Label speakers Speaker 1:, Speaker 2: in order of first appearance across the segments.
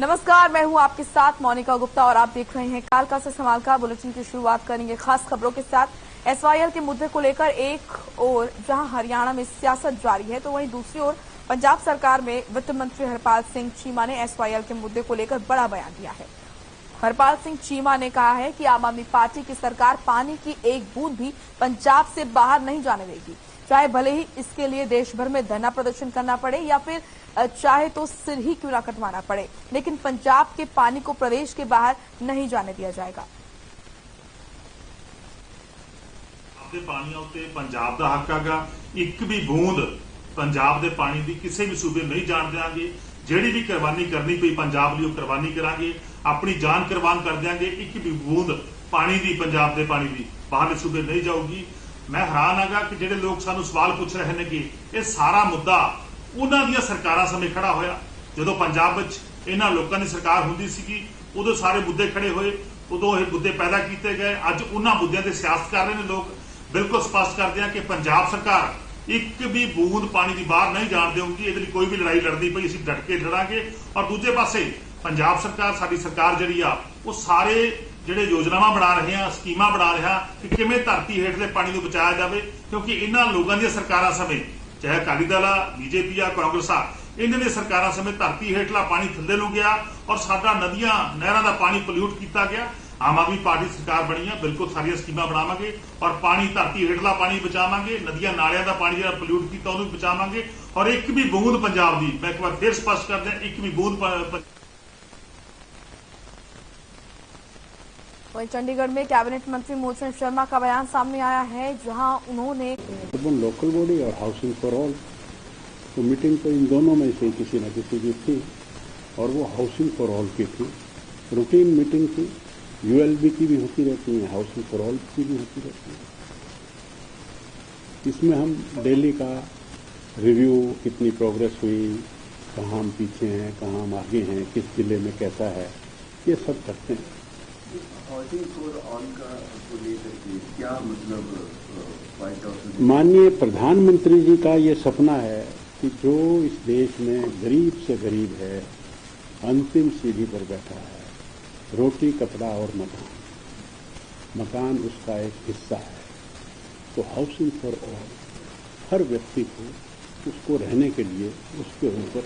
Speaker 1: नमस्कार, मैं हूं आपके साथ मोनिका गुप्ता और आप देख रहे हैं कालका से समालका बुलेटिन की शुरुआत करेंगे खास खबरों के साथ। एसवाईएल के मुद्दे को लेकर एक ओर जहां हरियाणा में सियासत जारी है, तो वहीं दूसरी ओर पंजाब सरकार में वित्त मंत्री हरपाल सिंह चीमा ने एसवाईएल के मुद्दे को लेकर बड़ा बयान दिया है। हरपाल सिंह चीमा ने कहा है कि आम आदमी पार्टी की सरकार पानी की एक बूंद भी पंजाब से बाहर नहीं जाने देगी, चाहे भले ही इसके लिए देश भर में धरना प्रदर्शन करना पड़े या फिर चाहे तो सिर ही क्यों ना कटवाना पड़े, लेकिन पंजाब के पानी को प्रदेश के बाहर नहीं जाने दिया जाएगा।
Speaker 2: पानी उत्ते पंजाब का हक हैगा, एक भी बूंद पंजाब के पानी की किसी भी सूबे नहीं जान देंगे। जिहड़ी भी कुर्बानी करनी पई पंजाब लिए कुर्बानी करांगे, अपनी जान कुर्बान कर देंगे। एक भी बूंद पानी की पंजाब के पानी की बाहरले सूबे नहीं जाऊगी। मैं हैरान हैगा कि जिहड़े लोग सानू सवाल पूछ रहे हैं कि यह सारा मुद्दा उन्हां दी सरकारां समय खड़ा होया। जदों पंजाब विच इन्हां लोकां दी सरकार हुंदी सीगी, उदों सारे मुद्दे खड़े होए, उदों ये मुद्दे पैदा किए गए। अज उन्हां मुद्दों ते सियासत कर रहे हैं लोग। बिल्कुल स्पष्ट करते हैं कि पंजाब सरकार एक भी बूंद पानी की बाहर नहीं जान देगी। इसलिए कोई भी लड़ाई लड़नी पई असीं डट के लड़ांगे। और दूजे पासे पंजाब सरकार, साडी सरकार जिहड़ी आ वो सारे ਜਿਹੜੇ योजनावां बना रहे हैं, स्कीमां बना रहा कि किवें धरती हेठले पानी को बचाया जाए, क्योंकि इन्हां लोगों दी सरकारां समय चाहे अकाली दल आ, बीजेपी आ, कांग्रेस आ, इन्हां दी सरकारां समय धरती हेठला पानी थल्ले नूं गया और साडा नदियां नहरां दा पानी पोल्यूट किया गया। आम आदमी पार्टी सरकार बनी है, बिल्कुल सारिया स्कीमां बनावांगे और पानी धरती हेठला पानी बचावांगे, नदियां नालियां दा पानी जिहड़ा पोल्यूट किया उहनूं बचावांगे। और एक भी बूंद पंजाब दी, मैं एक बार फिर स्पष्ट कर दिया, एक भी बूंद।
Speaker 1: वहीं चंडीगढ़ में कैबिनेट मंत्री मूलचंद शर्मा का बयान सामने आया है, जहां उन्होंने
Speaker 3: लोकल बॉडी और हाउसिंग फॉर ऑल तो मीटिंग तो इन दोनों में से किसी न किसी की थी और वो हाउसिंग फॉर ऑल की थी। रूटीन मीटिंग थी, यूएलबी की भी होती रहती है, हाउसिंग फॉर ऑल की भी होती रहती है। इसमें हम डेली का रिव्यू, कितनी प्रोग्रेस हुई, कहाँ हम पीछे हैं, कहाँ हम आगे हैं, किस जिले में कैसा है, ये सब करते हैं।
Speaker 4: हाउसिंग फॉर ऑल का को लेकर के क्या मतलब व्हाइट हाउस?
Speaker 3: माननीय प्रधानमंत्री जी का ये सपना है कि जो इस देश में गरीब से गरीब है, अंतिम सीढ़ी पर बैठा है, रोटी, कपड़ा और मकान उसका एक हिस्सा है, तो हाउसिंग फॉर ऑल हर व्यक्ति को उसको रहने के लिए उसके ऊपर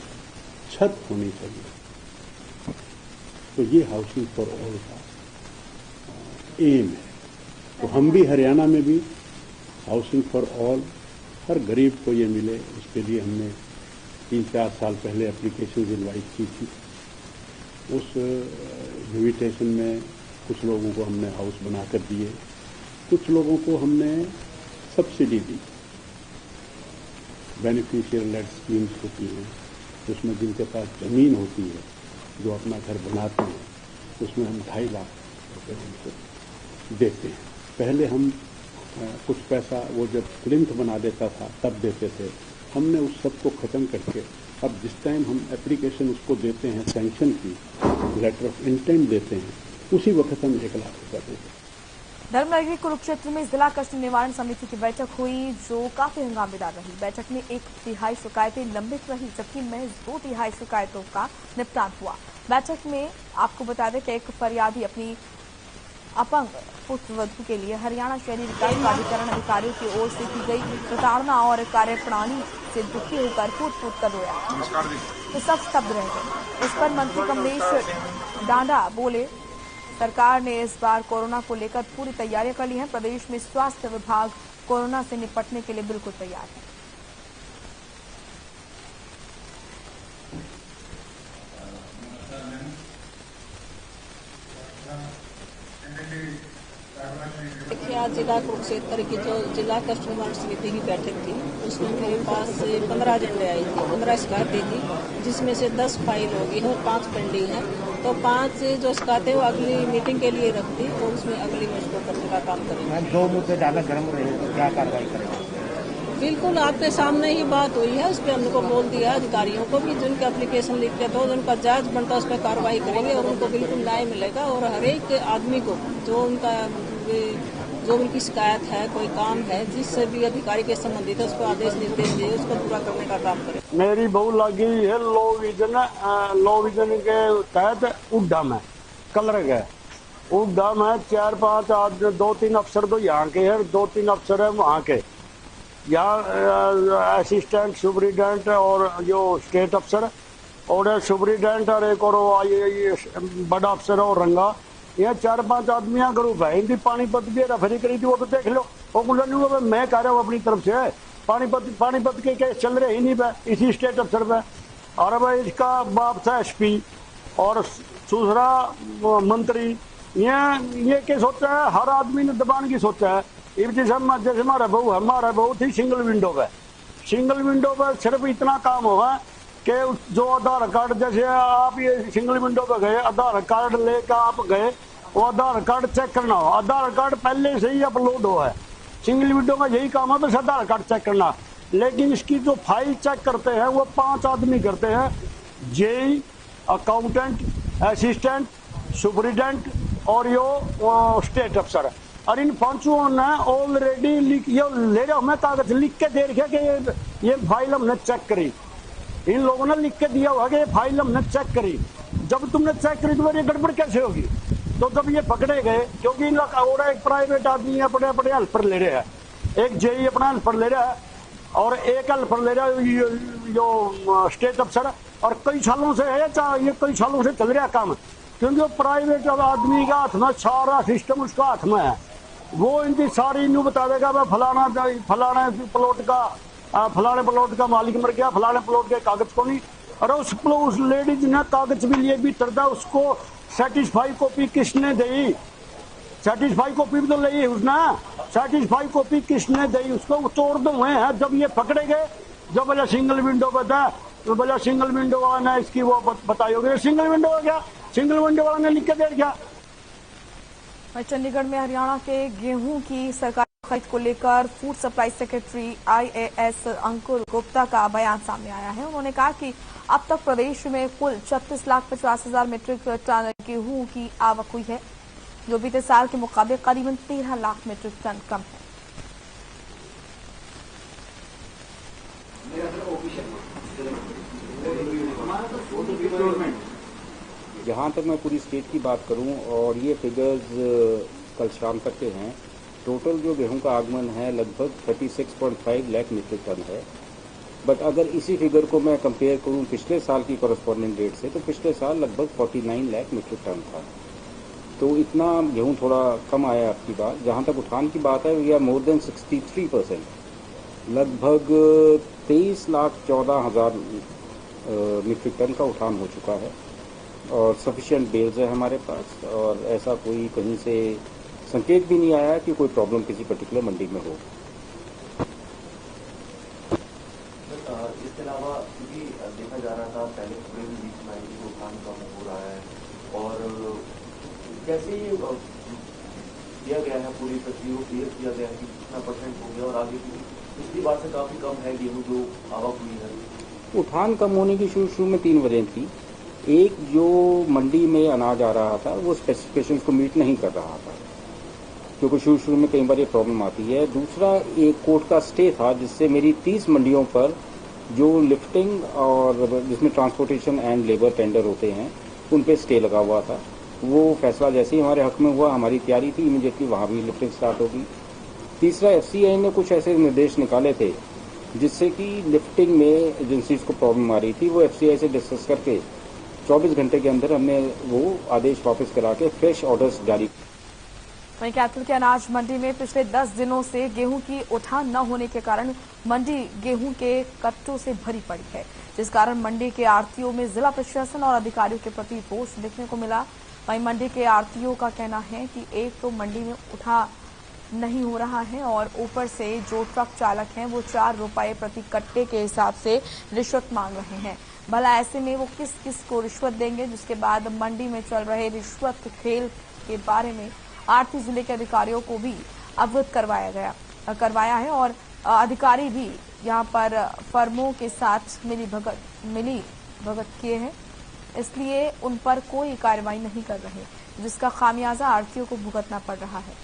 Speaker 3: छत होनी चाहिए। तो ये हाउसिंग फॉर ऑल का एम है। तो हम भी हरियाणा में भी हाउसिंग फॉर ऑल हर गरीब को ये मिले, उसके लिए हमने 3-4 साल पहले एप्लीकेशन इनवाइट की थी। उस इन्विटेशन में कुछ लोगों को हमने हाउस बनाकर दिए, कुछ लोगों को हमने सब्सिडी दी। बेनिफिशियल लेड स्कीम्स होती हैं, उसमें जिनके पास जमीन होती है, जो अपना घर बनाते हैं, उसमें हम 2.5 लाख रुपए उनको देते हैं। पहले हम कुछ पैसा वो जब प्लिंथ बना देता था तब देते थे, हमने उस सब को खत्म करके अब जिस टाइम हम एप्लीकेशन उसको देते हैं, सैंक्शन की लेटर ऑफ इंटेंट देते हैं, उसी वक्त हम 1 लाख रुपया देते हैं।
Speaker 1: धर्मनगरी कुरुक्षेत्र में जिला कष्ट निवारण समिति की बैठक हुई, जो काफी हंगामेदार रही। बैठक में 1/3 शिकायतें लंबित रही, जबकि महज 2/3 शिकायतों का निपटान हुआ। बैठक में आपको बता दें कि एक फरियादी अपनी अपंग पुत्रवधू के लिए हरियाणा शहरी विकास प्राधिकरण अधिकारियों की ओर से की गई प्रताड़ना और कार्यप्रणाली से दुखी होकर फूट कर रोया, तो सब स्तब्ध रह गए। इस पर मंत्री कमलेश डांडा बोले, सरकार ने इस बार कोरोना को लेकर पूरी तैयारियां कर ली हैं। प्रदेश में स्वास्थ्य विभाग कोरोना से निपटने के लिए बिल्कुल तैयार है।
Speaker 5: आज जिला कुरुक्षेत्र की जो जिला कष्ट निवारण समिति की बैठक थी, उसमें मेरे पास 15 एजेंडे आई थी, 15 शिकायतें थी, जिसमें से 10 फाइल होगी और 5 पेंडिंग है। तो 5 जो शिकायतें वो अगली मीटिंग के लिए रख दी और उसमें अगली में उसको करने का काम करेंगे।
Speaker 6: 2 मुद्दे ज़्यादा गर्म रहे तो क्या कार्रवाई करेंगे?
Speaker 5: बिल्कुल आपके सामने ही बात हुई है, उस पर हमको बोल दिया अधिकारियों को भी जिनके एप्लीकेशन लिखते थे उनका जायज बनता है, उस पर कार्रवाई करेंगे और उनको बिल्कुल न्याय मिलेगा। और हर एक आदमी को जो उनका जो उनकी शिकायत है, कोई काम है, जिससे भी अधिकारी के संबंधित है उसको आदेश निर्देश दिए, उसको पूरा करने का काम करें।
Speaker 7: मेरी बहू लगी है लो विजन के तहत उड्डा में कलर गए उड्डा में 4-5 आदमी 2-3 अफसर तो यहाँ के हैं, 2-3 अफसर है वहाँ के, यहाँ असिस्टेंट सुपरिटेंडेंट और जो स्टेट अफसर और सुपरिटेंडेंट और एक और ये बड़ा अफसर और रंगा, ये 4-5 आदमी ग्रुप है। इनकी पानीपत की रेफरी करी थी, वो तो देख लो। वो बोला मैं कह रहा हूँ अपनी तरफ से पानीपत के केस चल रहे ही नहीं पे, इसी स्टेट अफसर पे। और भाई इसका बाप था एसपी और दूसरा मंत्री। ये क्या सोचा है, हर आदमी ने दबान की सोचा है। जैसे हमारा बहू थी सिंगल विंडो पे सिर्फ इतना काम होगा कि जो आधार कार्ड, जैसे आप ये सिंगल विंडो पे गए, आधार कार्ड लेकर आप गए, वो आधार कार्ड चेक करना हो। आधार कार्ड पहले से ही अपलोड हुआ है, सिंगल विंडो का यही काम है, बस आधार कार्ड चेक करना। लेकिन इसकी जो फाइल चेक करते हैं वो 5 आदमी करते हैं, जेई, अकाउंटेंट, असिस्टेंट, सुपरिटेंडेंट और यो स्टेट अफसर। और इन 5 ने ऑलरेडी ये ले रहा हमें कागज लिख के दे रखे कि ये फाइल हमने चेक करी। इन लोगों ने लिख के दिया हुआ कि ये फाइल हमने चेक करी। जब तुमने चेक करी तो ये गड़बड़ कैसे होगी? तो जब ये पकड़े गए, क्योंकि इन और एक प्राइवेट आदमी अपने अपने हेल्पर ले रहे हैं, एक जेई अपना हेल्पर ले रहा है और एक हेल्पर ले रहा है जो स्टेट अफसर। और कई सालों से है, ये कई सालों से चल रहा काम, क्योंकि वो प्राइवेट आदमी का हाथ में सारा सिस्टम उसका हाथ में है। वो इनकी सारी इन्हों बता देगा मैं फलाना प्लॉट का मालिक मर गया, फलाने प्लॉट के कागज को नहीं। और उस लेडीज ने कागज भी लिए भी तरदा, उसको सेटिस्फाई कॉपी किसने दी? सेटिस्फाई कॉपी भी तो ली उसने, सेटिस्फाई कॉपी किसने दी? उसको तोड़ दो हैं। जब ये पकड़े गए, जब बोला सिंगल विंडो बता, तो बोला सिंगल विंडो वाला ने इसकी वो बताइए, सिंगल विंडो हो गया, सिंगल विंडो वाला ने लिख के दे दिया।
Speaker 1: चंडीगढ़ में हरियाणा के गेहूं की सरकारी खरीद को लेकर फूड सप्लाई सेक्रेटरी IAS अंकुर गुप्ता का बयान सामने आया है। उन्होंने कहा कि अब तक प्रदेश में कुल 36,50,000 मीट्रिक टन गेहूं की आवक हुई है, जो बीते साल के मुकाबले करीबन 13 लाख मीट्रिक टन कम है।
Speaker 6: जहाँ तक मैं पूरी स्टेट की बात करूँ और ये फिगर्स कल शाम तक के हैं, टोटल जो गेहूं का आगमन है लगभग 36.5 लाख मीट्रिक टन है। बट अगर इसी फिगर को मैं कंपेयर करूँ पिछले साल की कॉरेस्पॉन्डिंग डेट से, तो पिछले साल लगभग 49 लाख मीट्रिक टन था। तो इतना गेहूं थोड़ा कम आया आपकी बात। जहाँ तक उठान की बात है, वी आर मोर देन 63%, लगभग 23,14,000 मीट्रिक टन का उठान हो चुका है और सफिशिएंट बेल्स है हमारे पास। और ऐसा कोई कहीं से संकेत भी नहीं आया कि कोई प्रॉब्लम किसी पर्टिकुलर मंडी में हो।
Speaker 4: इसके अलावा क्योंकि देखा जा रहा था पहले पूरे बीच में जो काम कम हो रहा है, और कैसे ये किया गया है, पूरी तस्वीर को क्लियर किया गया है कि कितना % हो गया, और आगे की पिछली बार से काफी कम है गेहूँ जो आवक हुई है।
Speaker 6: उठान कम होने की शुरू में 3 वजह थी। एक, जो मंडी में अनाज आ रहा था वो स्पेसिफिकेशंस को मीट नहीं कर रहा था, क्योंकि शुरू में कई बार ये प्रॉब्लम आती है। दूसरा, एक कोर्ट का स्टे था जिससे मेरी 30 मंडियों पर जो लिफ्टिंग और जिसमें ट्रांसपोर्टेशन एंड लेबर टेंडर होते हैं उन पे स्टे लगा हुआ था। वो फैसला जैसे ही हमारे हक में हुआ, हमारी तैयारी थी इमीडिएटली वहाँ भी लिफ्टिंग स्टार्ट होगी। तीसरा, FCI ने कुछ ऐसे निर्देश निकाले थे जिससे कि लिफ्टिंग में एजेंसीज को प्रॉब्लम आ रही थी। वो FCI से डिस्कस करके 24 घंटे के अंदर हमने वो आदेश वापस करा के फ्रेश ऑर्डर्स जारी।
Speaker 1: वहीं कैथल के अनाज मंडी में पिछले 10 दिनों से गेहूं की उठान न होने के कारण मंडी गेहूं के कट्टों से भरी पड़ी है, जिस कारण मंडी के आढ़तियों में जिला प्रशासन और अधिकारियों के प्रति रोष देखने को मिला। वहीं मंडी के आढ़तियों का कहना है कि एक तो मंडी में उठा नहीं हो रहा है और ऊपर से जो ट्रक चालक हैं वो 4 रुपए प्रति कट्टे के हिसाब से रिश्वत मांग रहे हैं। भला ऐसे में वो किस किस को रिश्वत देंगे? जिसके बाद मंडी में चल रहे रिश्वत खेल के बारे में आढ़ती जिले के अधिकारियों को भी अवगत करवाया है और अधिकारी भी यहां पर फर्मों के साथ मिली भगत किए हैं, इसलिए उन पर कोई कार्रवाई नहीं कर रहे, जिसका खामियाजा आढ़तियों को भुगतना पड़ रहा है।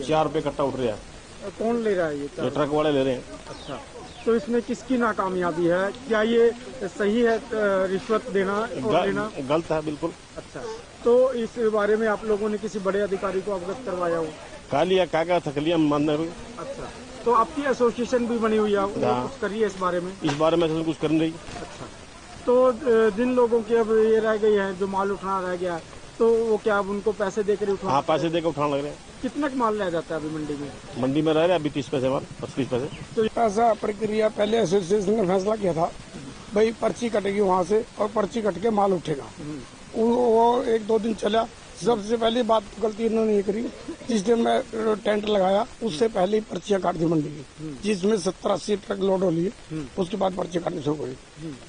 Speaker 8: 4 रुपये कट्टा उठ रहा है।
Speaker 9: कौन ले रहा है ये
Speaker 8: ट्रक वाले ले रहे हैं।
Speaker 9: अच्छा, तो इसमें किसकी नाकामयाबी है? क्या ये सही है रिश्वत देना और लेना?
Speaker 8: गलत है बिल्कुल।
Speaker 9: अच्छा, तो इस बारे में आप लोगों ने किसी बड़े अधिकारी को अवगत करवाया हो?
Speaker 8: खा लिया क्या थकलिया मानना।
Speaker 9: अच्छा, तो आपकी एसोसिएशन भी बनी हुई है, कुछ करिए इस बारे में?
Speaker 8: इस बारे में कुछ कर नहीं रही।
Speaker 9: अच्छा, तो जिन लोगों की अब ये रह गई है, जो माल उठाना रह गया, तो वो क्या अब उनको पैसे देकर उठा?
Speaker 8: हाँ, पैसे देकर उठाने लग रहे हैं।
Speaker 9: कितना माल रह जाता है अभी मंडी में?
Speaker 8: मंडी में रह रहा है अभी 30 पैसे माल, 25 पैसे।
Speaker 9: तो ऐसा प्रक्रिया पहले एसोसिएशन ने फैसला किया था, भाई पर्ची कटेगी वहाँ से और पर्ची कट के माल उठेगा। वो 1-2 दिन चला। सबसे पहली बात गलती इन्होंने ये करी, जिस दिन मैं टेंट लगाया उससे पहले ही पर्चियां काट दी मंडी की, जिसमें 70-80 ट्रक लोड हो लिए। उसके बाद पर्ची काटनी शुरू हुई।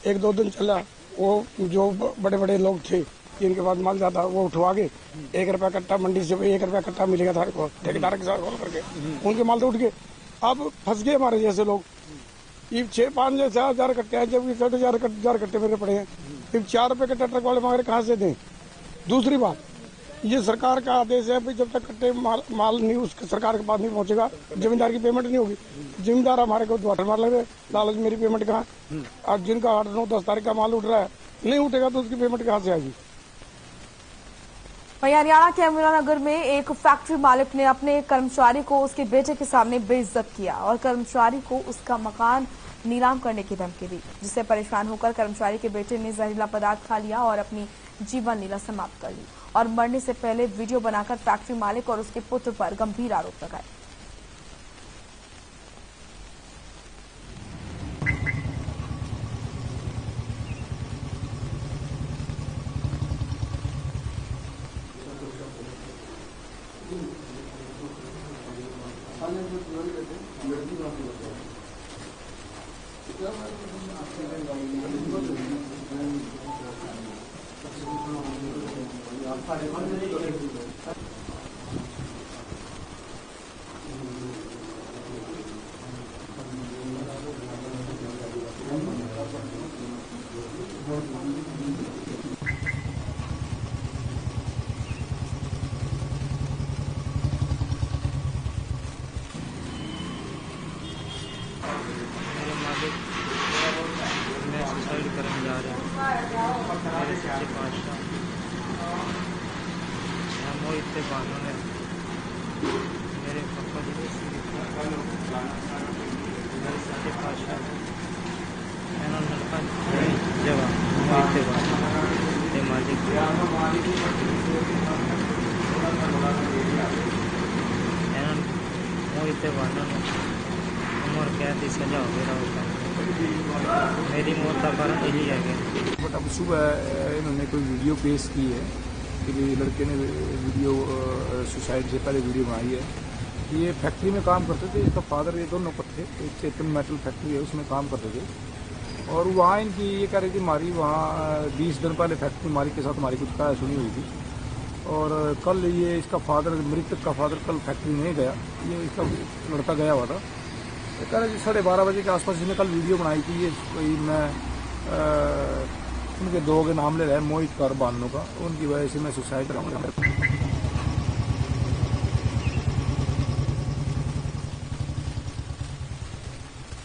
Speaker 9: 1-2 दिन चला। वो जो बड़े बड़े लोग थे जिनके पास माल ज्यादा, वो उठवा के 1 रुपया कट्टा मंडी से 1 रुपया कट्टा मिलेगा था को ठेकेदार के साथ कॉल करके, उनके माल तो उठ गए। अब फंस गए हमारे जैसे लोग। ये 6-5 हजार कट्टे हैं, जबकि 4,500 कट्टे मेरे पड़े हैं। फिर 4 रुपये कट्टा ट्रक वाले मांग रहे, कहाँ से दें? दूसरी बात, ये सरकार का आदेश है, जब तक कट्टे माल नहीं उसके सरकार के पास नहीं पहुंचेगा, जमींदार की पेमेंट नहीं होगी। जमींदार हमारे को द्वार मार लग रहे, लालच मेरी पेमेंट कहाँ? आज जिनका 8-9-10 तारीख का माल उठ रहा है, नहीं उठेगा तो उसकी पेमेंट कहाँ से आएगी?
Speaker 1: वहीं हरियाणा के अमीरानगर में एक फैक्ट्री मालिक ने अपने कर्मचारी को उसके बेटे के सामने बेइज्जत किया और कर्मचारी को उसका मकान नीलाम करने की धमकी दी, जिससे परेशान होकर कर्मचारी के बेटे ने जहरीला पदार्थ खा लिया और अपनी जीवन लीला समाप्त कर ली और मरने से पहले वीडियो बनाकर फैक्ट्री मालिक और उसके पुत्र पर गंभीर आरोप लगाए।
Speaker 10: मैं सुसाइड करने जा रहा हूँ। मेरे सच्चे पातशाह मोहित के बानों ने मेरे पापा जी ने मेरे सच्चे पातशाह जगह मोहित के बानों मालिक मोहित के बानों ने उम्र कैद की सजा हो गया होता है। मेरी मौत का कारण यही है।
Speaker 11: बट अब सुबह इन्होंने कोई वीडियो पेश की है कि लड़के ने वीडियो सुसाइड से पहले वीडियो बनाई है कि ये फैक्ट्री में काम करते थे। इसका फादर, ये दोनों थे, एक चेतन मेटल फैक्ट्री है उसमें काम करते थे और वहाँ इनकी ये कह रही थी मारी वहाँ 20 दिन पहले फैक्ट्री मालिक के साथ हमारी कुछ कहा सुनी हुई थी और कल ये इसका फादर, मृतक का फादर कल फैक्ट्री नहीं गया, ये इसका लड़का गया हुआ था। कह रहे 12:30 बजे के आसपास इसने कल वीडियो बनाई थी। ये कोई मैं उनके 2 के नाम ले रहा है, मोहित और बानों का, उनकी वजह से मैं सुसाइड कराऊंगा।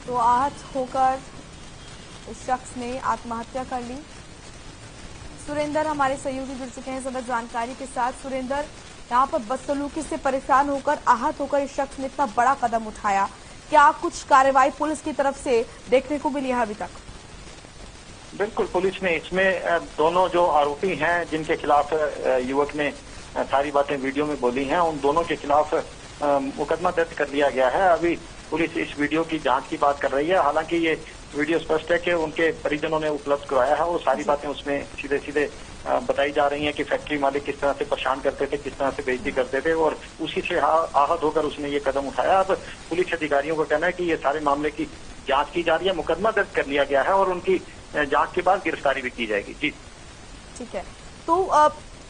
Speaker 1: तो आहत होकर उस शख्स ने आत्महत्या कर ली। सुरेंद्र हमारे सहयोगी जुड़ चुके हैं ज्यादा जानकारी के साथ। सुरेंद्र, यहाँ पर बदसलूकी से परेशान होकर आहत होकर इस शख्स ने इतना बड़ा कदम उठाया, क्या कुछ कार्रवाई पुलिस की तरफ से देखने को मिली है अभी तक?
Speaker 12: बिल्कुल, पुलिस ने इसमें दोनों जो आरोपी हैं जिनके खिलाफ युवक ने सारी बातें वीडियो में बोली हैं, उन दोनों के खिलाफ मुकदमा दर्ज कर लिया गया है। अभी पुलिस इस वीडियो की जांच की बात कर रही है। हालांकि ये वीडियो स्पष्ट है कि उनके परिजनों ने उपलब्ध करवाया है और सारी बातें उसमें सीधे सीधे बताई जा रही हैं कि फैक्ट्री मालिक किस तरह से परेशान करते थे, किस तरह से बेइज्जती करते थे और उसी से आहत होकर उसने ये कदम उठाया। अब पुलिस अधिकारियों का कहना है कि ये सारे मामले की जांच की जा रही है, मुकदमा दर्ज कर लिया गया है और उनकी जांच के बाद गिरफ्तारी भी की जाएगी। जी
Speaker 1: ठीक है, तो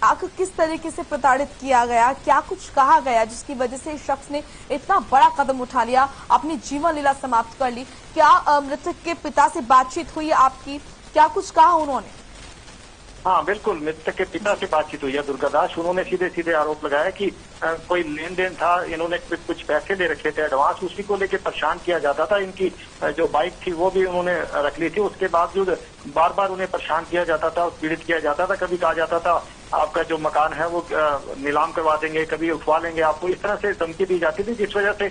Speaker 1: आखिर किस तरीके से प्रताड़ित किया गया, क्या कुछ कहा गया जिसकी वजह से इस शख्स ने इतना बड़ा कदम उठा लिया, अपनी जीवन लीला समाप्त कर ली? क्या मृतक के पिता से बातचीत हुई आपकी, क्या कुछ कहा उन्होंने?
Speaker 12: हाँ बिल्कुल, मृतक के पिता से बातचीत हुई है दुर्गादास। उन्होंने सीधे सीधे आरोप लगाया कि कोई लेन देन था, इन्होंने कुछ पैसे दे रखे थे एडवांस, उसी को लेकर परेशान किया जाता था। इनकी जो बाइक थी वो भी उन्होंने रख ली थी, उसके बावजूद बार बार उन्हें परेशान किया जाता था, पीड़ित किया जाता था। कभी कहा जाता था आपका जो मकान है वो नीलाम करवा देंगे, कभी उठवा लेंगे आपको, इस तरह से धमकी दी जाती थी, जिस वजह से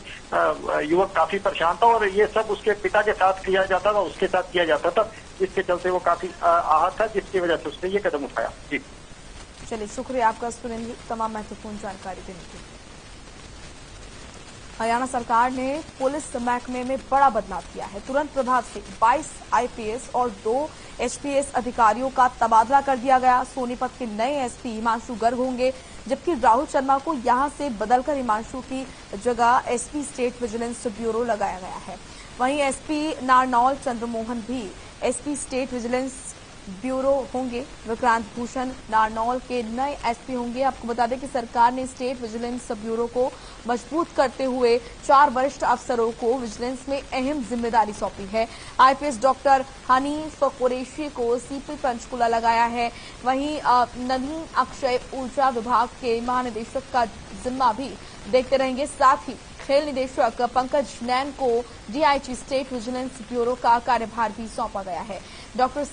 Speaker 12: युवक काफी परेशान था। और ये सब उसके पिता के साथ किया जाता था, उसके साथ किया जाता था, जिसके चलते वो काफी आहत था, जिसकी वजह से उसने ये कदम उठाया। जी
Speaker 1: चलिए, शुक्रिया आपका सुरेंद्र, तमाम महत्वपूर्ण जानकारी देने के लिए। हरियाणा सरकार ने पुलिस महकमे में बड़ा बदलाव किया है। तुरंत प्रभाव से 22 आईपीएस और 2 एचपीएस अधिकारियों का तबादला कर दिया गया। सोनीपत के नए एसपी हिमांशु गर्ग होंगे, जबकि राहुल शर्मा को यहां से बदलकर हिमांशु की जगह एसपी स्टेट विजिलेंस ब्यूरो लगाया गया है। वहीं एसपी नारनौल चंद्रमोहन भी एसपी स्टेट विजिलेंस ब्यूरो होंगे। विक्रांत भूषण नारनौल के नए एसपी होंगे। आपको बता दें कि सरकार ने स्टेट विजिलेंस ब्यूरो को मजबूत करते हुए 4 वरिष्ठ अफसरों को विजिलेंस में अहम जिम्मेदारी सौंपी है। आईपीएस डॉक्टर हनीफ कुरैशी को सीपी पंचकुला लगाया है। वहीं नवीन अक्षय ऊर्जा विभाग के महानिदेशक का जिम्मा भी देखते रहेंगे। साथ ही खेल निदेशक पंकज नैन को डीआईजी स्टेट विजिलेंस ब्यूरो का कार्यभार भी सौंपा गया है। Doctor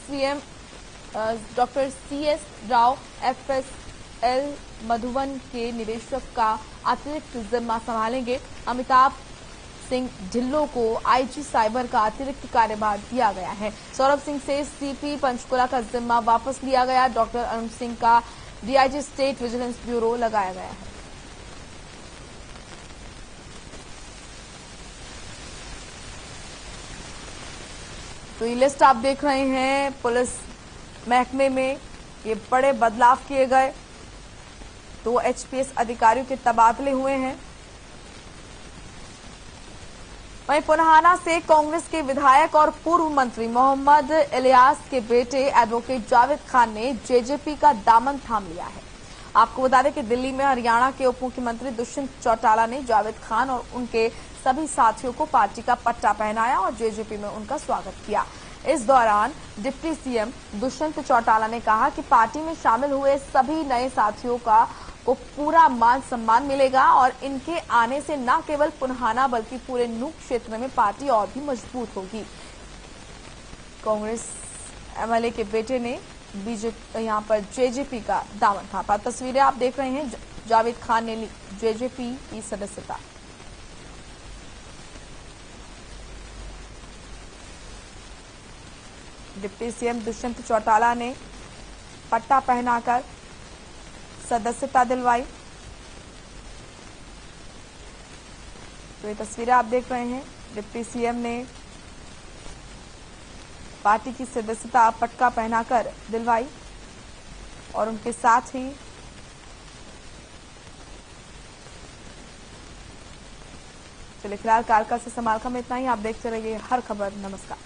Speaker 1: CS Rao FSL Madhuban के निदेशक का अतिरिक्त जिम्मा संभालेंगे। अमिताभ सिंह ढिल्लो को आईजी साइबर का अतिरिक्त कार्यभार दिया गया है। सौरभ सिंह से सीपी पंचकुला का जिम्मा वापस लिया गया। डॉक्टर अरुण सिंह का डीआईजी स्टेट विजिलेंस ब्यूरो लगाया गया है। तो ये लिस्ट आप देख रहे हैं, पुलिस महकमे में ये बड़े बदलाव किए गए। 2 एचपीएस अधिकारियों के तबादले हुए हैं। वहीं पुनाहाना से कांग्रेस के विधायक और पूर्व मंत्री मोहम्मद इलियास के बेटे एडवोकेट जावेद खान ने जेजेपी का दामन थाम लिया है। आपको बता दें कि दिल्ली में हरियाणा के उप मुख्यमंत्री दुष्यंत चौटाला ने जावेद खान और उनके सभी साथियों को पार्टी का पट्टा पहनाया और जेजेपी में उनका स्वागत किया। इस दौरान डिप्टी सीएम दुष्यंत चौटाला ने कहा कि पार्टी में शामिल हुए सभी नए साथियों को पूरा मान सम्मान मिलेगा और इनके आने से न केवल पुनाहाना बल्कि पूरे नूक क्षेत्र में पार्टी और भी मजबूत होगी। कांग्रेस एमएलए के बेटे ने बीजेपी यहां पर जेजेपी का दामन थामा। तस्वीरें आप देख रहे हैं, जावेद खान ने ली जेजेपी की सदस्यता। डिप्टी सीएम दुष्यंत चौटाला ने पट्टा पहनाकर सदस्यता दिलवाई। तो ये तस्वीरें आप देख रहे हैं, डिप्टी सीएम ने पार्टी की सदस्यता पट्टा पहनाकर दिलवाई और उनके साथ ही चलिए, फिलहाल कालका से समालखा में इतना ही। आप देखते रहिए हर खबर। नमस्कार।